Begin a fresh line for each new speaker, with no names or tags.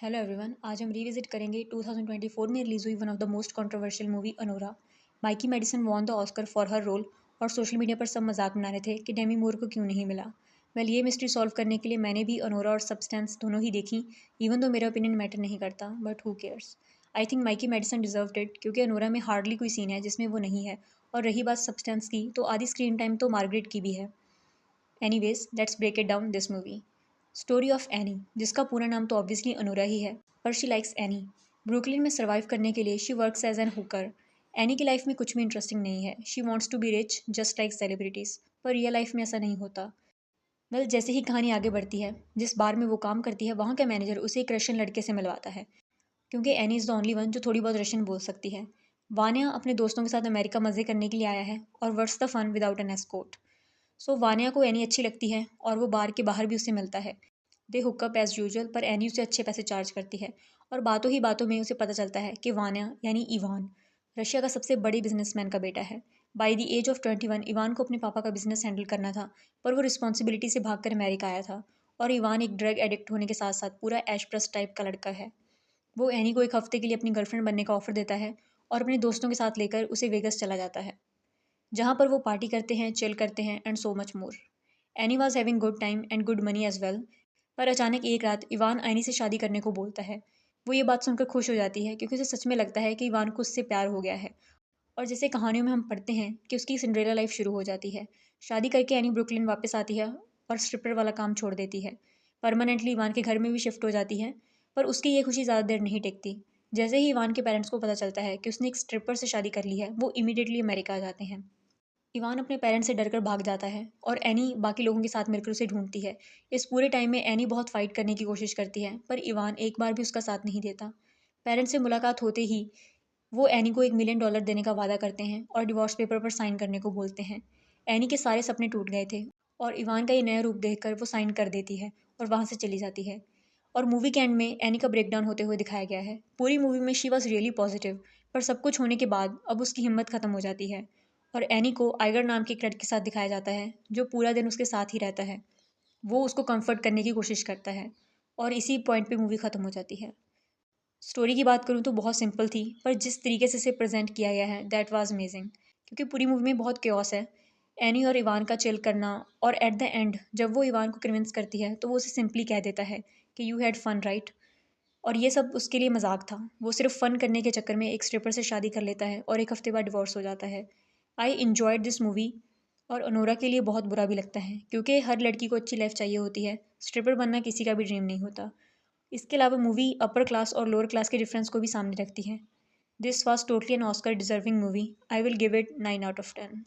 Hello everyone, आज हम revisit करेंगे 2024 में रिलीज हुई one of the most controversial movie Anora. Mikey Madison won the Oscar for her role और social media पर सब मजाक बना रहे थे कि डेमी मूर को क्यों नहीं मिला। ये मिस्ट्री सॉल्व करने के लिए मैंने भी अनोरा और सब्सटेंस दोनों ही देखी। इवन तो मेरा ओपिनियन मैटर नहीं करता, but who cares. I think Mikey Madison deserved it, क्योंकि अनोरा में हार्डली कोई सीन है जिसमें वो नहीं है। और रही बात सब्सटेंस की, तो आधी स्क्रीन टाइम तो मार्गरेट की भी है। Anyways, let's break it down this movie. Story of Annie, जिसका पूरा नाम तो ऑब्वियसली अनोरा ही है, पर शी लाइक्स एनी। ब्रुकलिन में सर्वाइव करने के लिए she works as an hooker. Annie की लाइफ में कुछ भी इंटरेस्टिंग नहीं है। She wants to be rich just like celebrities, पर रियल लाइफ में ऐसा नहीं होता। जैसे ही कहानी आगे बढ़ती है, जिस बार में वो काम करती है वहाँ का मैनेजर उसे एक रशियन लड़के से मिलवाता है, क्योंकि any is the only one जो थोड़ी बहुत रशियन बोल सकती है। वानिया अपने दोस्तों के साथ अमेरिका मज़े करने के लिए आया है, और where's the fun without an escort. So Vania को एनी अच्छी लगती है और वो बार के बाहर भी उससे मिलता है। दे हुकअप एज यूजुअल, पर एनी उसे अच्छे पैसे चार्ज करती है। और बातों ही बातों में उसे पता चलता है कि वानिया यानी इवान रशिया का सबसे बड़े बिजनेसमैन का बेटा है। By the age of 21 Ivan को अपने पापा का बिजनेस हैंडल करना था, पर वो रिस्पॉन्सिबिलिटी से भागकर अमेरिका आया था। और इवान एक ड्रग एडिक्ट होने के साथ साथ पूरा ऐशप्रस्त टाइप का लड़का है। वो एनी को एक हफ्ते के लिए अपनी गर्लफ्रेंड बनने का ऑफर देता है और अपने दोस्तों के साथ लेकर उसे वेगस चला जाता है, जहाँ पर वो पार्टी करते हैं, चिल करते हैं and so much more. Annie was having good time and good money as well. पर अचानक एक रात इवान एनी से शादी करने को बोलता है। वो ये बात सुनकर खुश हो जाती है, क्योंकि उसे सच में लगता है कि इवान को उससे प्यार हो गया है। और जैसे कहानियों में हम पढ़ते हैं कि उसकी सिंड्रेला लाइफ शुरू हो जाती है। शादी करके एनी ब्रुकलिन वापस आती है और स्ट्रिपर वाला काम छोड़ देती है। परमानेंटली इवान के घर में भी शिफ्ट हो जाती है। पर उसकी ये खुशी ज़्यादा देर नहीं टिकती। जैसे ही इवान के पेरेंट्स को पता चलता है कि उसने एक स्ट्रिपर से शादी कर ली है, वो इमीडिएटली अमेरिका आ जाते हैं। इवान अपने पेरेंट्स से डरकर भाग जाता है और एनी बाकी लोगों के साथ मिलकर उसे ढूंढती है। इस पूरे टाइम में एनी बहुत फाइट करने की कोशिश करती है, पर इवान एक बार भी उसका साथ नहीं देता। पेरेंट्स से मुलाकात होते ही वो एनी को $1 मिलियन देने का वादा करते हैं और डिवोर्स पेपर पर साइन करने को बोलते हैं। एनी के सारे सपने टूट गए थे, और इवान का ये नया रूप देखकर वो साइन कर देती है और वहाँ से चली जाती है। और मूवी के एंड में एनी का ब्रेकडाउन होते हुए दिखाया गया है। पूरी मूवी में शी वॉज रियली पॉजिटिव, पर सब कुछ होने के बाद अब उसकी हिम्मत खत्म हो जाती है। और एनी को आइगर नाम के एक लड़के के साथ दिखाया जाता है, जो पूरा दिन उसके साथ ही रहता है। वो उसको कंफर्ट करने की कोशिश करता है, और इसी पॉइंट पे मूवी ख़त्म हो जाती है। स्टोरी की बात करूँ तो बहुत सिंपल थी, पर जिस तरीके से इसे प्रेजेंट किया गया है दैट वाज अमेजिंग, क्योंकि पूरी मूवी में बहुत क्योस है। एनी और इवान का चिल करना, और एट द एंड जब वो इवान को कन्विंस करती है तो वो उसे सिंपली कह देता है कि यू हैड फन राइट। और ये सब उसके लिए मजाक था। वो सिर्फ फ़न करने के चक्कर में एक स्ट्रिपर से शादी कर लेता है और एक हफ्ते बाद डिवोर्स हो जाता है। आई इन्जॉयड दिस मूवी। और अनोरा के लिए बहुत बुरा भी लगता है, क्योंकि हर लड़की को अच्छी लाइफ चाहिए होती है। स्ट्रिपर बनना किसी का भी ड्रीम नहीं होता। इसके अलावा मूवी अपर क्लास और लोअर क्लास के डिफरेंस को भी सामने रखती है। This was totally an Oscar deserving movie. I will give it 9 out of 10।